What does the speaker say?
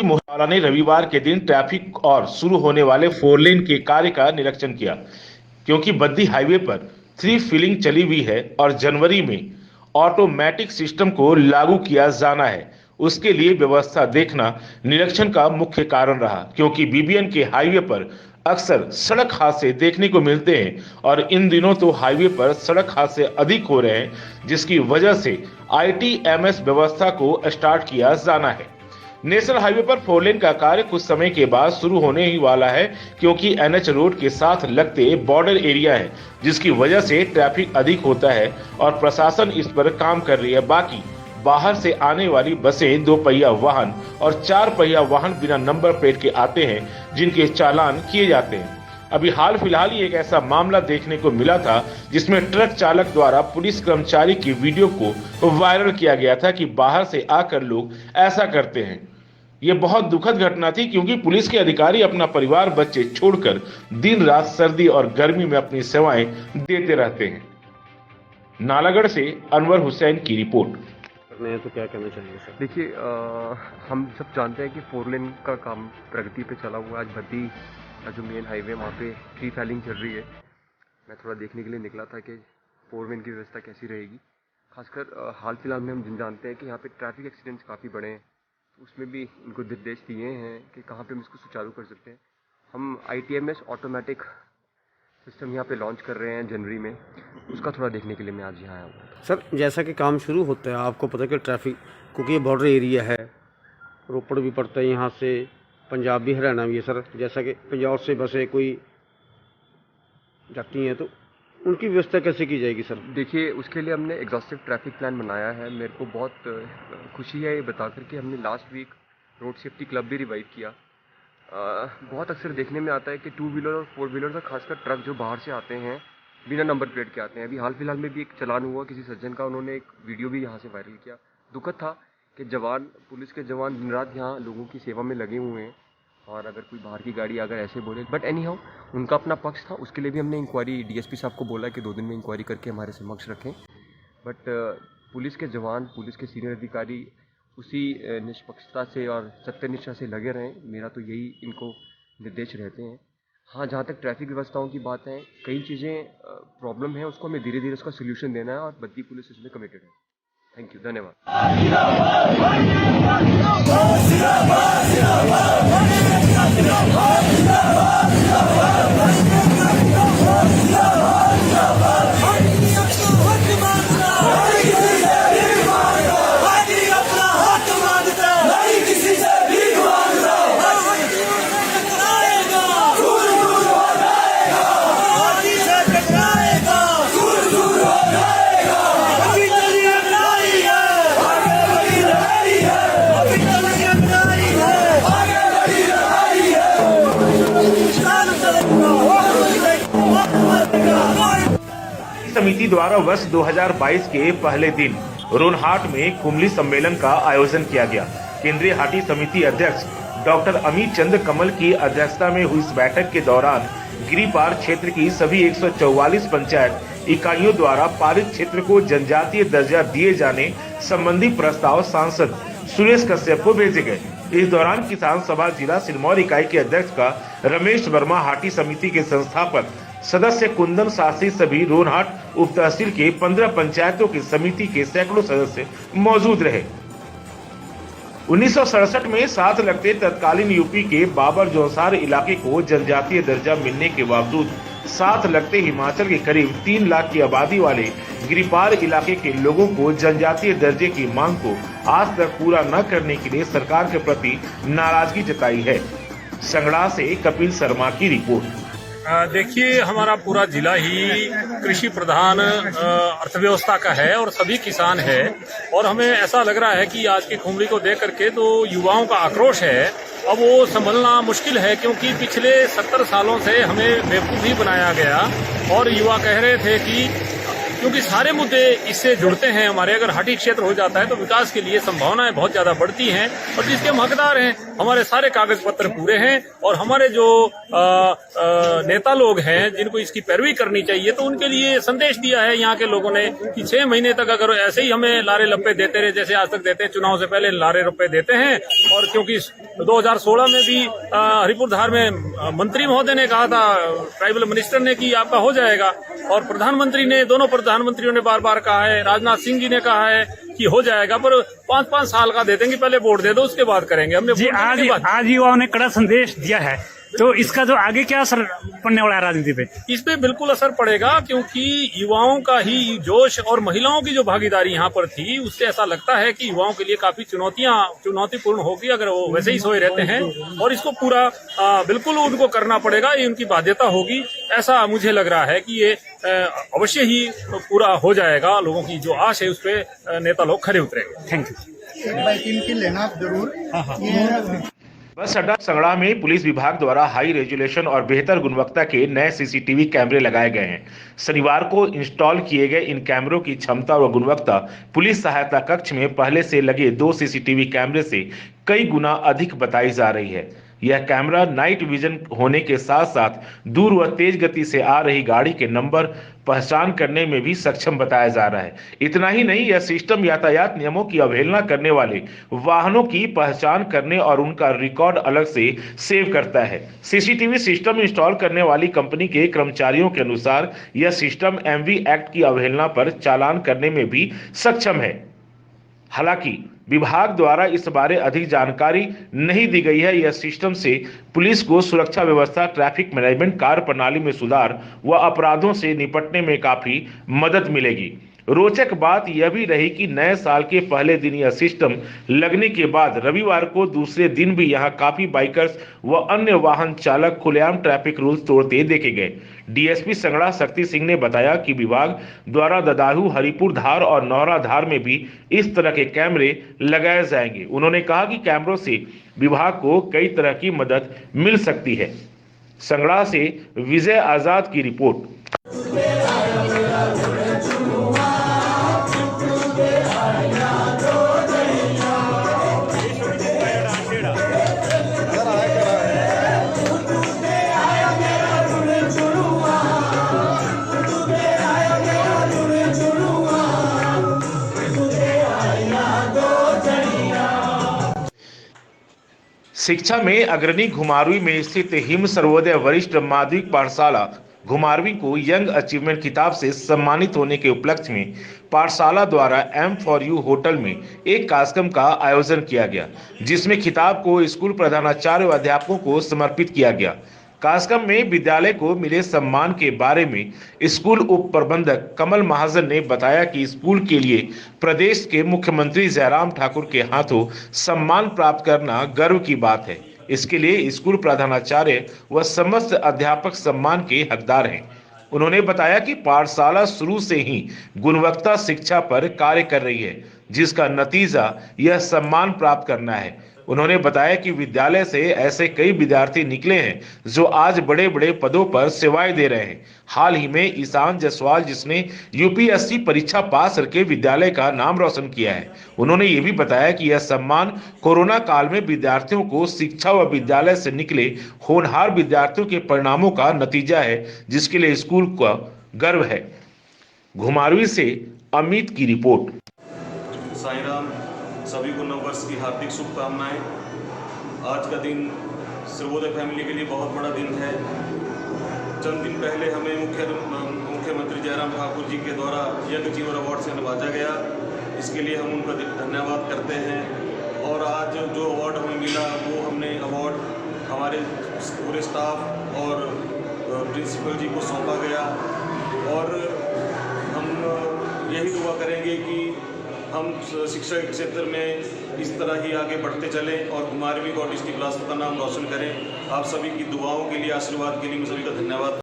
मोहल्ला ने रविवार के दिन ट्रैफिक और शुरू होने वाले 4 लेन के कार्य का निरीक्षण किया, क्योंकि बद्दी हाईवे पर 3 फीलिंग चली हुई है और जनवरी में ऑटोमेटिक सिस्टम को लागू किया जाना है। उसके लिए व्यवस्था देखना निरीक्षण का मुख्य कारण रहा, क्योंकि बीबीएन के हाईवे पर अक्सर सड़क हादसे देखने को मिलते हैं और इन दिनों तो हाईवे पर सड़क हादसे अधिक हो रहे हैं, जिसकी वजह से आईटीएमएस व्यवस्था को स्टार्ट किया जाना है। नेशनल हाईवे पर 4 लेन का कार्य कुछ समय के बाद शुरू होने ही वाला है, क्योंकि एनएच रोड के साथ लगते बॉर्डर एरिया है, जिसकी वजह से ट्रैफिक अधिक होता है और प्रशासन इस पर काम कर रही है। बाकी बाहर से आने वाली बसें, 2 पहिया वाहन और 4 पहिया वाहन बिना नंबर प्लेट के आते हैं, जिनके चालान किए जाते हैं। अभी हाल फिलहाल ही एक ऐसा मामला देखने को मिला था, जिसमें ट्रक चालक द्वारा पुलिस कर्मचारी की वीडियो को वायरल किया गया था कि बाहर से आकर लोग ऐसा करते हैं। ये बहुत दुखद घटना थी, क्योंकि पुलिस के अधिकारी अपना परिवार, बच्चे छोड़कर दिन रात सर्दी और गर्मी में अपनी सेवाएं देते रहते हैं। नालागढ़ से अनवर हुसैन की रिपोर्ट। तो क्या कहना चाहिए सर? देखिए, हम सब जानते हैं कि 4 लेन का काम प्रगति पे चला हुआ है। आज भद्दी का जो मेन हाईवे वहाँ पे 3 फीलिंग चल रही है। मैं थोड़ा देखने के लिए निकला था कि 4 लेन की व्यवस्था कैसी रहेगी। खासकर हाल फिलहाल में हम जानते हैं कि यहाँ पे ट्रैफिक एक्सीडेंट्स काफ़ी बढ़े हैं, तो उसमें भी इनको निर्देश दिए हैं कि कहाँ पे हम इसको सुचारू कर सकते हैं। हम आईटीएमएस ऑटोमेटिक सिस्टम यहाँ पे लॉन्च कर रहे हैं जनवरी में, उसका थोड़ा देखने के लिए मैं आज यहाँ आया हूँ। सर, जैसा कि काम शुरू होता है, आपको पता है कि ट्रैफिक, क्योंकि ये बॉर्डर एरिया है, रोपड़ भी पड़ता है यहाँ से, पंजाब भी, हरियाणा भी है सर। जैसा कि पंजाब से बसें कोई जाती हैं, तो उनकी व्यवस्था कैसे की जाएगी सर? देखिए, उसके लिए हमने एग्जॉस्टिव ट्रैफिक प्लान बनाया है। मेरे को बहुत खुशी है ये बताकर कि हमने last week road safety club भी रिवाइव किया। बहुत अक्सर देखने में आता है कि 2 व्हीलर और 4 व्हीलर और खासकर ट्रक जो बाहर से आते हैं बिना नंबर प्लेट के आते हैं। अभी हाल फिलहाल में भी एक चलान हुआ किसी सज्जन का, उन्होंने एक वीडियो भी यहाँ से वायरल किया। दुखद था कि पुलिस के जवान दिन रात यहाँ लोगों की सेवा में लगे हुए हैं, और अगर कोई बाहर की गाड़ी अगर ऐसे बोले, बट एनी हाउ उनका अपना पक्ष था। उसके लिए भी हमने इंक्वायरी डीएसपी साहब को बोला कि 2 दिन में इंक्वायरी करके हमारे समक्ष रखें। बट पुलिस के जवान, पुलिस के सीनियर अधिकारी उसी निष्पक्षता से और सत्यनिष्ठा से लगे रहें, मेरा तो यही इनको निर्देश रहते हैं। हाँ, जहाँ तक ट्रैफिक व्यवस्थाओं की बात है, कई चीज़ें प्रॉब्लम है, उसको हमें धीरे धीरे उसका सोल्यूशन देना है और बद्दी पुलिस इसमें कमिटेड है। थैंक यू, धन्यवाद। समिति द्वारा वर्ष 2022 के पहले दिन रोनहाट में कुंभली सम्मेलन का आयोजन किया गया। केंद्रीय हाटी समिति अध्यक्ष डॉक्टर अमित चंद्र कमल की अध्यक्षता में हुई इस बैठक के दौरान गिरिपार क्षेत्र की सभी 144 पंचायत इकाइयों द्वारा पारित क्षेत्र को जनजातीय दर्जा दिए जाने संबंधी प्रस्ताव सांसद सुरेश कश्यप को भेजे गए। इस दौरान किसान सभा जिला सिरमौर इकाई के अध्यक्ष का रमेश वर्मा, हाटी समिति के संस्थापक सदस्य कुंदन शास्त्री, सभी रोनहाट उप तहसील के 15 पंचायतों की समिति के सैकड़ों सदस्य मौजूद रहे। 1967 में साथ लगते तत्कालीन यूपी के बाबर जौनसार इलाके को जनजातीय दर्जा मिलने के बावजूद साथ लगते हिमाचल के करीब 3 लाख की आबादी वाले गिरिपार इलाके के लोगों को जनजातीय दर्जे की मांग को आज तक पूरा न करने के लिए सरकार के प्रति नाराजगी जताई है। संगड़ा से कपिल शर्मा की रिपोर्ट। देखिए, हमारा पूरा जिला ही कृषि प्रधान अर्थव्यवस्था का है और सभी किसान है, और हमें ऐसा लग रहा है कि आज की कुंभली को देख करके तो युवाओं का आक्रोश है, अब वो संभलना मुश्किल है, क्योंकि पिछले 70 सालों से हमें बेवकूफ़ ही बनाया गया और युवा कह रहे थे कि क्योंकि सारे मुद्दे इससे जुड़ते हैं हमारे। अगर हटी क्षेत्र हो जाता है तो विकास के लिए संभावनाएं बहुत ज्यादा बढ़ती हैं, और जिसके हम हकदार हैं, हमारे सारे कागज पत्र पूरे हैं, और हमारे जो नेता लोग हैं जिनको इसकी पैरवी करनी चाहिए, तो उनके लिए संदेश दिया है यहाँ के लोगों ने कि 6 महीने तक अगर ऐसे ही हमें लारे लप्पे देते रहे जैसे आज तक देते हैं, चुनाव से पहले लारे लप्पे देते हैं। और क्योंकि 2016 में भी हरिपुर धार में मंत्री महोदय ने कहा था, ट्राइबल मिनिस्टर ने, कि आपका हो जाएगा, और प्रधानमंत्री ने, दोनों प्रधानमंत्रियों ने बार बार कहा है, राजनाथ सिंह जी ने कहा है कि हो जाएगा, पर 5-5 साल का दे देंगे, पहले वोट दे दो उसके बाद करेंगे। हमने जी आज युवाओं ने कड़ा संदेश दिया है, तो इसका जो आगे क्या असर पड़ने वाला है राजनीति पे? इस पे बिल्कुल असर पड़ेगा, क्योंकि युवाओं का ही जोश और महिलाओं की जो भागीदारी यहाँ पर थी, उससे ऐसा लगता है कि युवाओं के लिए काफी चुनौतीपूर्ण होगी अगर वो वैसे ही सोए रहते हैं, और इसको पूरा बिल्कुल उनको करना पड़ेगा, ये उनकी बाध्यता होगी। ऐसा मुझे लग रहा है कि ये अवश्य ही पूरा हो जाएगा। लोगों की जो आश है उस पर नेता लोग खरे उतरेंगे। Thank you. 1/3 की लेना जरूर। बस अड्डा संगड़ा में पुलिस विभाग द्वारा हाई रेजुलेशन और बेहतर गुणवत्ता के नए सीसीटीवी कैमरे लगाए गए हैं। शनिवार को इंस्टॉल किए गए इन कैमरों की क्षमता व गुणवत्ता पुलिस सहायता कक्ष में पहले से लगे 2 सीसीटीवी कैमरे से कई गुना अधिक बताई जा रही है। यह कैमरा नाइट विजन होने के साथ साथ दूर व तेज गति से आ रही गाड़ी के नंबर पहचान करने में भी सक्षम बताया जा रहा है। इतना ही नहीं, यह सिस्टम यातायात नियमों की अवहेलना करने वाले वाहनों की पहचान करने और उनका रिकॉर्ड अलग से सेव करता है। सीसीटीवी सिस्टम इंस्टॉल करने वाली कंपनी के कर्मचारियों के अनुसार यह सिस्टम एमवी एक्ट की अवहेलना पर चालान करने में भी सक्षम है। हालांकि विभाग द्वारा इस बारे अधिक जानकारी नहीं दी गई है। यह सिस्टम से पुलिस को सुरक्षा व्यवस्था, ट्रैफिक मैनेजमेंट, कार्य प्रणाली में सुधार व अपराधों से निपटने में काफी मदद मिलेगी। रोचक बात यह भी रही कि नए साल के पहले दिन यह सिस्टम लगने के बाद रविवार को दूसरे दिन भी यहां काफी बाइकर्स व अन्य वाहन चालक खुलेआम ट्रैफिक रूल्स तोड़ते देखे गए। डीएसपी संगड़ा शक्ति सिंह ने बताया कि विभाग द्वारा ददाहू, हरिपुर धार और नौरा धार में भी इस तरह के कैमरे लगाए जाएंगे। उन्होंने कहा कि कैमरों से विभाग को कई तरह की मदद मिल सकती है। संगड़ा से विजय आजाद की रिपोर्ट। शिक्षा में अग्रणी घुमारवीं में स्थित हिम सर्वोदय वरिष्ठ माध्यमिक पाठशाला घुमारवीं को यंग अचीवमेंट खिताब से सम्मानित होने के उपलक्ष्य में पाठशाला द्वारा M4U होटल में एक कार्यक्रम का आयोजन किया गया, जिसमें खिताब को स्कूल प्रधानाचार्य व अध्यापकों को समर्पित किया गया। कार्यक्रम में विद्यालय को मिले सम्मान के बारे में स्कूल उप प्रबंधक कमल महाजन ने बताया कि स्कूल के लिए प्रदेश के मुख्यमंत्री जयराम ठाकुर के हाथों सम्मान प्राप्त करना गर्व की बात है। इसके लिए स्कूल प्रधानाचार्य व समस्त अध्यापक सम्मान के हकदार हैं। उन्होंने बताया कि पाठशाला शुरू से ही गुणवत्ता शिक्षा पर कार्य कर रही है, जिसका नतीजा यह सम्मान प्राप्त करना है। उन्होंने बताया कि विद्यालय से ऐसे कई विद्यार्थी निकले हैं जो आज बड़े बड़े पदों पर सेवाएं दे रहे हैं। हाल ही में ईशान जायसवाल, जिसने यूपीएससी परीक्षा पास करके विद्यालय का नाम रोशन किया है, उन्होंने ये भी बताया कि यह सम्मान कोरोना काल में विद्यार्थियों को शिक्षा व विद्यालय से निकले होनहार विद्यार्थियों के परिणामों का नतीजा है, जिसके लिए स्कूल का गर्व है। घुमारवीं से अमित की रिपोर्ट। साईं राम, सभी को नव वर्ष की हार्दिक शुभकामनाएं। आज का दिन सर्वोदय फैमिली के लिए बहुत बड़ा दिन है। चंद दिन पहले हमें मुख्यमंत्री जयराम ठाकुर जी के द्वारा यंग अचीवर अवार्ड से नवाजा गया। इसके लिए हम उनका धन्यवाद करते हैं। और आज जो अवार्ड हमें मिला वो हमने अवार्ड हमारे पूरे स्टाफ और प्रिंसिपल जी को सौंपा गया। और हम यही दुआ करेंगे कि हम शिक्षा के क्षेत्र में इस तरह ही आगे बढ़ते चलें और घुमारवीं और डिस्ट्रिक्ट बिलासपुर का नाम रोशन करें। आप सभी की दुआओं के लिए, आशीर्वाद के लिए मैं सभी का धन्यवाद।